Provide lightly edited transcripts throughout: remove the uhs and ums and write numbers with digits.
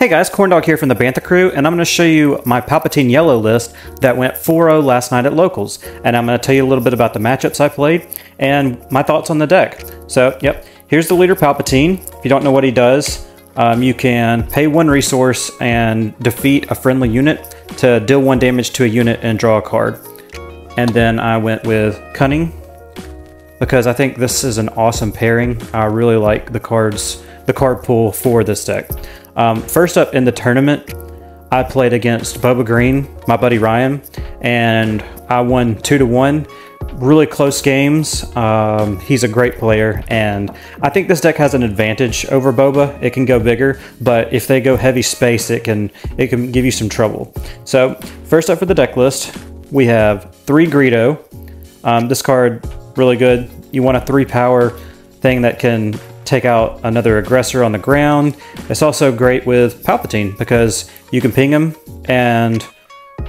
Hey guys, Corndog here from the Bantha Crew, and I'm going to show you my Palpatine Yellow list that went 4-0 last night at Locals. And I'm going to tell you a little bit about the matchups I played and my thoughts on the deck. So, yep, here's the leader Palpatine. If you don't know what he does, you can pay 1 resource and defeat a friendly unit to deal 1 damage to a unit and draw a card. And then I went with Cunning, because I think this is an awesome pairing. I really like the card pool for this deck. First up in the tournament, I played against Boba Green, my buddy Ryan, and I won 2-1. Really close games. He's a great player, and I think this deck has an advantage over Boba. It can go bigger, but if they go heavy space, it can give you some trouble. So first up for the deck list, we have 3 Greedo. This card, really good. You want a 3 power thing that can take out another aggressor on the ground. It's also great with Palpatine because you can ping him and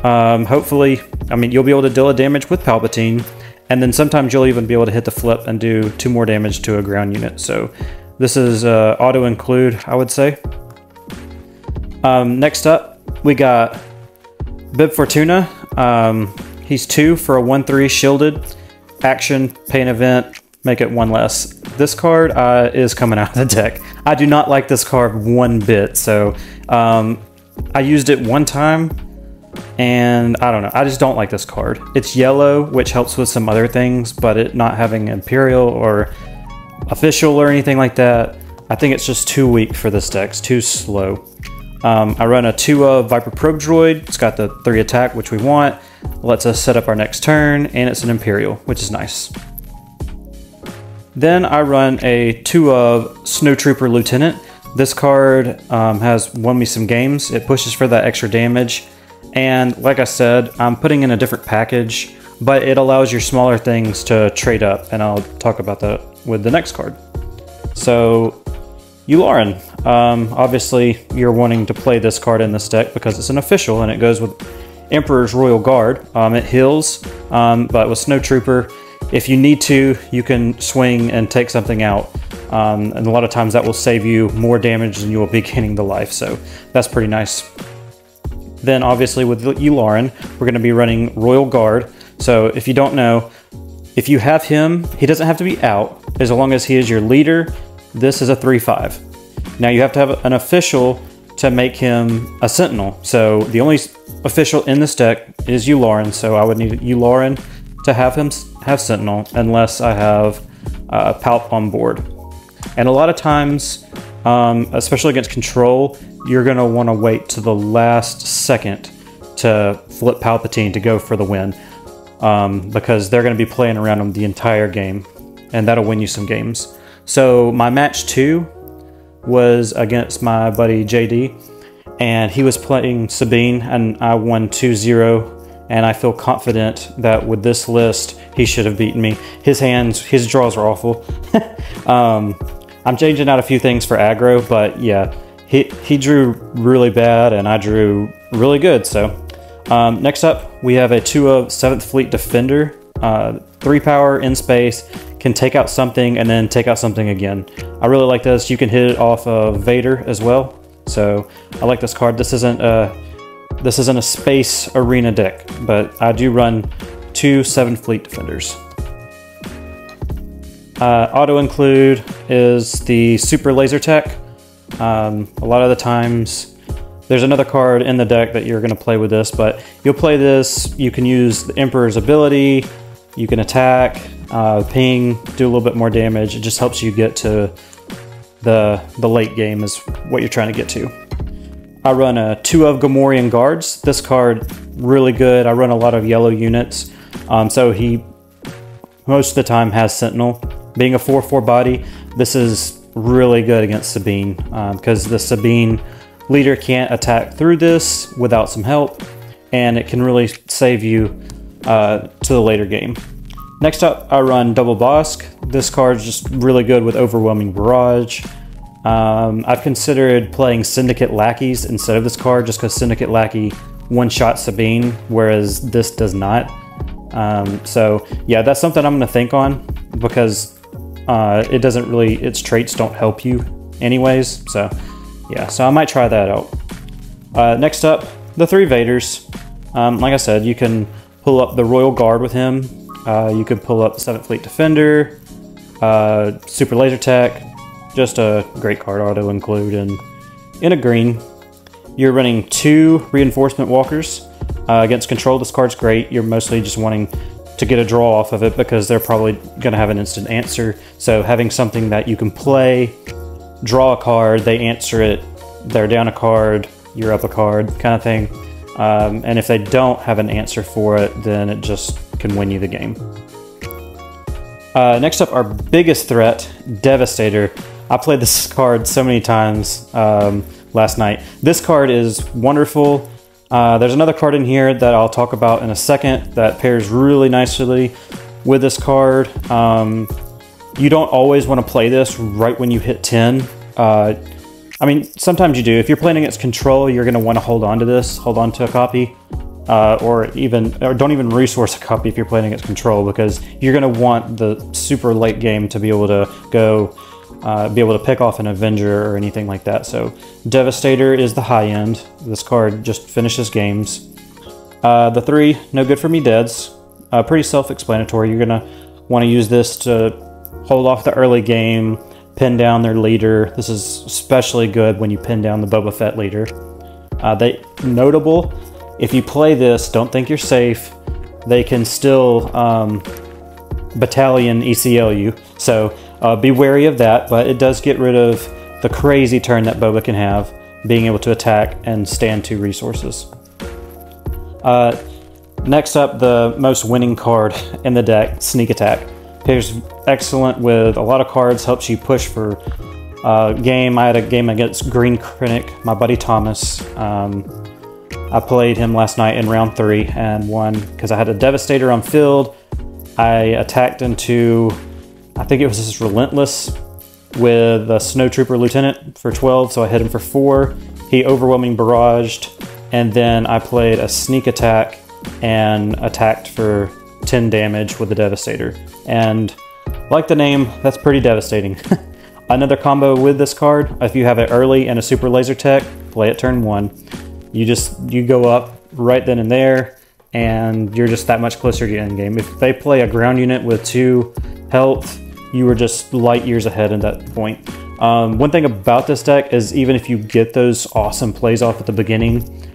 hopefully, you'll be able to deal a damage with Palpatine, and then sometimes you'll even be able to hit the flip and do 2 more damage to a ground unit. So this is auto include, I would say. Next up, we got Bib Fortuna. He's 2 for a 1/3 shielded. Action, pay an event, make it 1 less. This card is coming out of the deck. I do not like this card one bit, so I used it 1 time, and I don't know, I just don't like this card. It's yellow, which helps with some other things, but it not having Imperial or Official or anything like that, I think it's just too weak for this deck. It's too slow. I run a 2 of Viper Probe Droid. It's got the 3 attack, which we want. Lets us set up our next turn, and it's an Imperial, which is nice. Then I run a 2 of Snowtrooper Lieutenant. This card has won me some games. It pushes for that extra damage. And like I said, I'm putting in a different package, but it allows your smaller things to trade up. And I'll talk about that with the next card. So, Yularen. Obviously, you're wanting to play this card in this deck because it's an official and it goes with Emperor's Royal Guard. It heals, but with Snowtrooper, if you need to, you can swing and take something out. And a lot of times that will save you more damage than you will be gaining the life. So that's pretty nice. Then obviously with Yularen, we're going to be running Royal Guard. So if you don't know, if you have him, he doesn't have to be out. As long as he is your leader, this is a 3/5. Now you have to have an official to make him a Sentinel. So the only official in this deck is Yularen. So I would need Yularen to have him have Sentinel unless I have Palp on board. And a lot of times, especially against Control, you're going to want to wait to the last second to flip Palpatine to go for the win, because they're going to be playing around him the entire game, and that'll win you some games. So my match 2 was against my buddy JD, and he was playing Sabine, and I won 2-0. And I feel confident that with this list, he should have beaten me. His draws are awful. I'm changing out a few things for aggro, but yeah, he drew really bad and I drew really good. So next up, we have a 2 of 7th Fleet Defender. 3 power in space, can take out something and then take out something again. I really like this. You can hit it off of Vader as well. So I like this card. This isn't a space arena deck, but I do run 2 7 Fleet Defenders. Auto include is the Super Laser Tech. A lot of the times, there's another card in the deck that you're going to play with this, but you'll play this. You can use the Emperor's ability. You can attack, ping, do a little bit more damage. It just helps you get to the late game is what you're trying to get to. I run a 2 of Gamorrean Guards. This card, really good. I run a lot of yellow units. So he, most of the time, has Sentinel. Being a 4/4 body, this is really good against Sabine, because the Sabine leader can't attack through this without some help, and it can really save you to the later game. Next up, I run Double Bosk. This card's just really good with Overwhelming Barrage. I've considered playing Syndicate Lackeys instead of this card just because Syndicate Lackey one-shot Sabine, whereas this does not. So yeah, that's something I'm going to think on because its traits don't help you anyways. So yeah, so I might try that out. Next up, the 3 Vaders. Like I said, you can pull up the Royal Guard with him. You could pull up the 7th Fleet Defender, Super Laser Tech. Just a great card auto include. And in a green, you're running 2 Reinforcement Walkers. Against control, this card's great. You're mostly just wanting to get a draw off of it because they're probably going to have an instant answer. So having something that you can play, draw a card, they answer it, they're down a card, you're up a card, kind of thing. And if they don't have an answer for it, then it just can win you the game. Next up, our biggest threat, Devastator. I played this card so many times last night. This card is wonderful. There's another card in here that I'll talk about in a second that pairs really nicely with this card. You don't always want to play this right when you hit 10. I mean, sometimes you do. If you're playing against control, you're going to want to hold on to this, hold on to a copy, or don't even resource a copy if you're playing against control, because you're going to want the super late game to be able to go, be able to pick off an Avenger or anything like that. So Devastator is the high end. This card just finishes games. The 3 No Good For Me Deads, pretty self-explanatory. You're going to want to use this to hold off the early game, pin down their leader. This is especially good when you pin down the Boba Fett leader. Notable, if you play this, don't think you're safe. They can still battalion ECL you, so be wary of that, but it does get rid of the crazy turn that Boba can have, being able to attack and stand 2 resources. Next up, the most winning card in the deck, Sneak Attack. Pairs excellent with a lot of cards, helps you push for game. I had a game against Green Krennic, my buddy Thomas. I played him last night in round 3 and won because I had a Devastator on field. I attacked into, I think it was this Relentless with a Snow Trooper Lieutenant for 12, so I hit him for 4. He overwhelming barraged, and then I played a Sneak Attack and attacked for 10 damage with the Devastator. And like the name, that's pretty devastating. Another combo with this card, if you have it early and a Super Laser Tech, play it turn 1. You go up right then and there, and you're just that much closer to the end game. If they play a ground unit with 2 health, you were just light years ahead at that point. One thing about this deck is even if you get those awesome plays off at the beginning,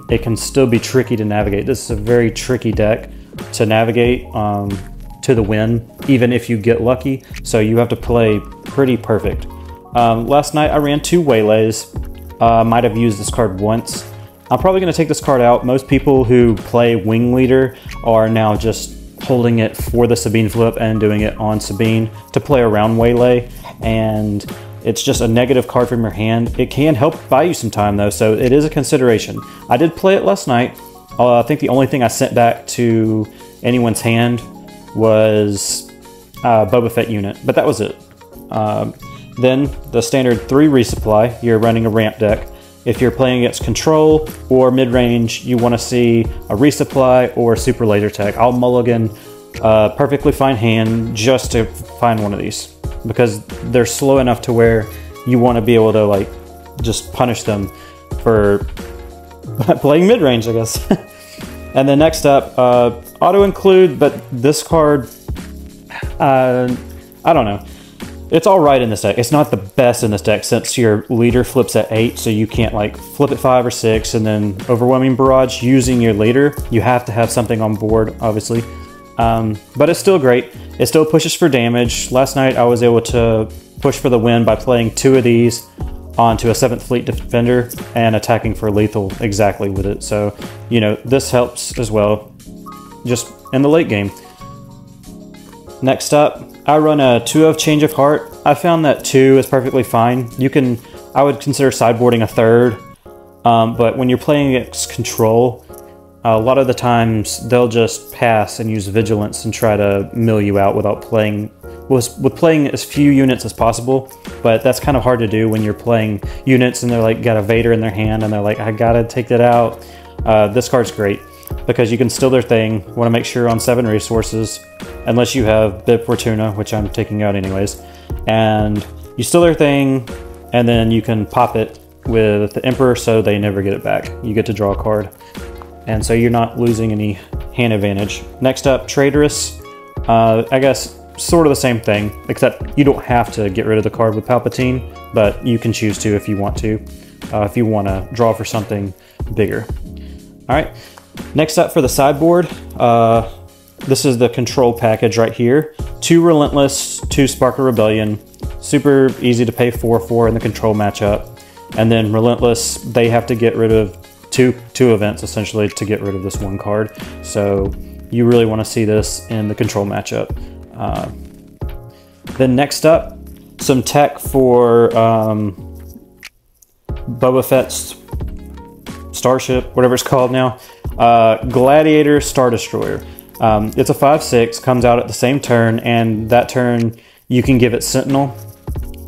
it can still be tricky to navigate. This is a very tricky deck to navigate to the win, even if you get lucky. So you have to play pretty perfect. Last night I ran 2 Waylays. Might have used this card once. I'm probably going to take this card out. Most people who play Wing Leader are now just holding it for the Sabine flip and doing it on Sabine to play around Waylay, and it's just a negative card from your hand. It can help buy you some time though, so it is a consideration. I did play it last night. I think the only thing I sent back to anyone's hand was Boba Fett unit, but that was it. Then the standard 3 resupply, you're running a ramp deck. If you're playing against control or mid-range, you want to see a resupply or super laser tech. I'll mulligan perfectly fine hand just to find one of these because they're slow enough to where you want to be able to like just punish them for playing mid-range, I guess. And then next up, auto include, but this card, I don't know. It's all right in this deck. It's not the best in this deck since your leader flips at 8, so you can't like flip at 5 or 6 and then overwhelming barrage using your leader. You have to have something on board, obviously. But it's still great. It still pushes for damage. Last night I was able to push for the win by playing 2 of these onto a 7th Fleet Defender and attacking for lethal exactly with it. So, you know, this helps as well, just in the late game. Next up, I run a 2 of Change of Heart. I found that 2 is perfectly fine. I would consider sideboarding a 3rd, but when you're playing against control, a lot of the times they'll just pass and use Vigilance and try to mill you out without playing, with playing as few units as possible. But that's kind of hard to do when you're playing units and they're like got a Vader in their hand and they're like, I gotta take that out. This card's great because you can steal their thing. You want to make sure you're on 7 resources, unless you have Bib Fortuna, which I'm taking out anyways. And you steal their thing, and then you can pop it with the Emperor, so they never get it back. You get to draw a card. And so you're not losing any hand advantage. Next up, Traitorous. I guess sort of the same thing, except you don't have to get rid of the card with Palpatine, but you can choose to if you want to, if you want to draw for something bigger. All right, next up for the sideboard, this is the control package right here. 2 Relentless, 2 Spark of Rebellion. Super easy to pay 4 in the control matchup. And then Relentless, they have to get rid of two events essentially to get rid of this 1 card. So you really want to see this in the control matchup. Then next up, some tech for Boba Fett's Starship, whatever it's called now. Gladiator Star Destroyer. It's a 5/6, comes out at the same turn, and that turn you can give it Sentinel.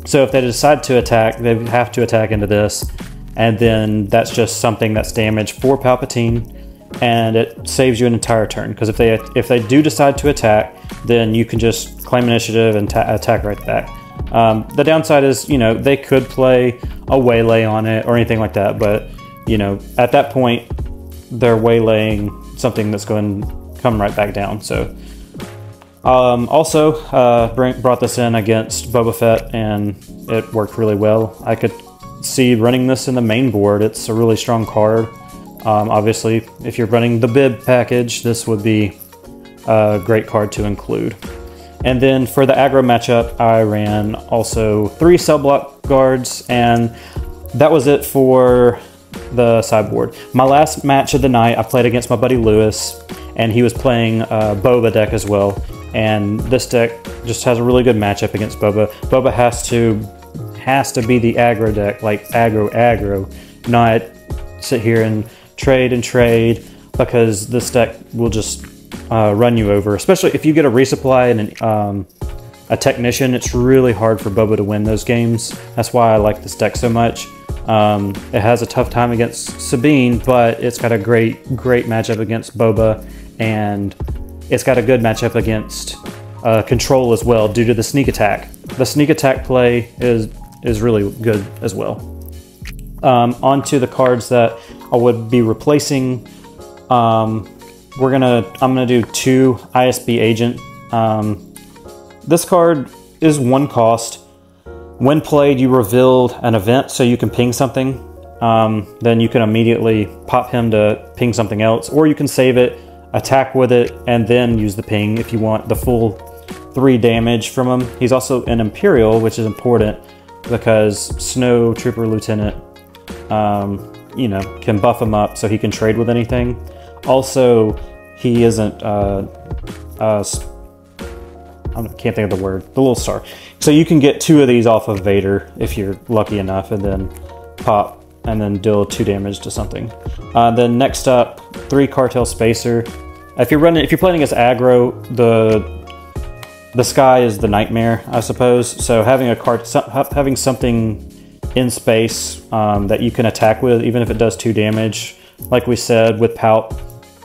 So if they decide to attack, they have to attack into this, and then that's just something that's damage for Palpatine, and it saves you an entire turn. Because if they do decide to attack, then you can just claim initiative and attack right back. The downside is, you know, they could play a waylay on it or anything like that, but you know, at that point, they're waylaying something that's going to come right back down. So also brought this in against Boba Fett, and it worked really well. I could see running this in the main board. It's a really strong card. Obviously, if you're running the bib package, this would be a great card to include. And then for the aggro matchup, I ran also 3 cell block guards, and that was it for the sideboard. My last match of the night, I played against my buddy Lewis, and he was playing Boba deck as well. And this deck just has a really good matchup against Boba. Boba has to be the aggro deck, like aggro, not sit here and trade, because this deck will just run you over. Especially if you get a resupply and a technician, it's really hard for Boba to win those games. That's why I like this deck so much. It has a tough time against Sabine, but it's got a great matchup against Boba, and it's got a good matchup against Control as well due to the sneak attack. The sneak attack play is really good as well. On to the cards that I would be replacing. I'm gonna do 2 ISB Agent. This card is 1 cost. When played, you revealed an event, so you can ping something. Then you can immediately pop him to ping something else, or you can save it, attack with it, and then use the ping if you want the full 3 damage from him. He's also an Imperial, which is important because Snow Trooper Lieutenant, you know, can buff him up so he can trade with anything. Also, he isn't, I can't think of the word, the little star. So you can get 2 of these off of Vader if you're lucky enough, and then pop and then deal 2 damage to something. Then next up, 3 Cartel Spacer. If you're playing against aggro, the sky is the nightmare, I suppose. So having something in space that you can attack with, even if it does 2 damage, like we said with Palp,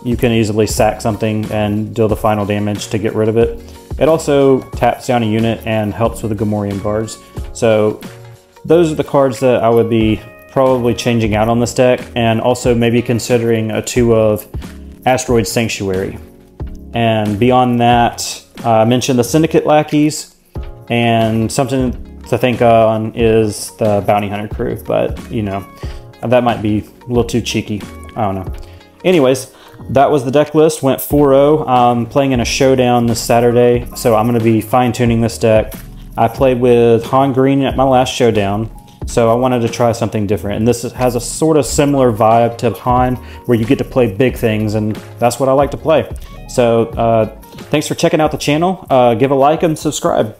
you can easily sack something and deal the final damage to get rid of it. It also taps down a unit and helps with the Gamorrean guards. So those are the cards that I would be probably changing out on this deck, and also maybe considering a 2 of Asteroid Sanctuary. And beyond that, I mentioned the Syndicate Lackeys, and something to think on is the Bounty Hunter crew, but you know, that might be a little too cheeky. I don't know. Anyways, that was the deck list. Went 4-0. I'm playing in a showdown this Saturday, so I'm going to be fine-tuning this deck. I played with Han Green at my last showdown, so I wanted to try something different. And this has a sort of similar vibe to Han, where you get to play big things, and that's what I like to play. So thanks for checking out the channel. Give a like and subscribe.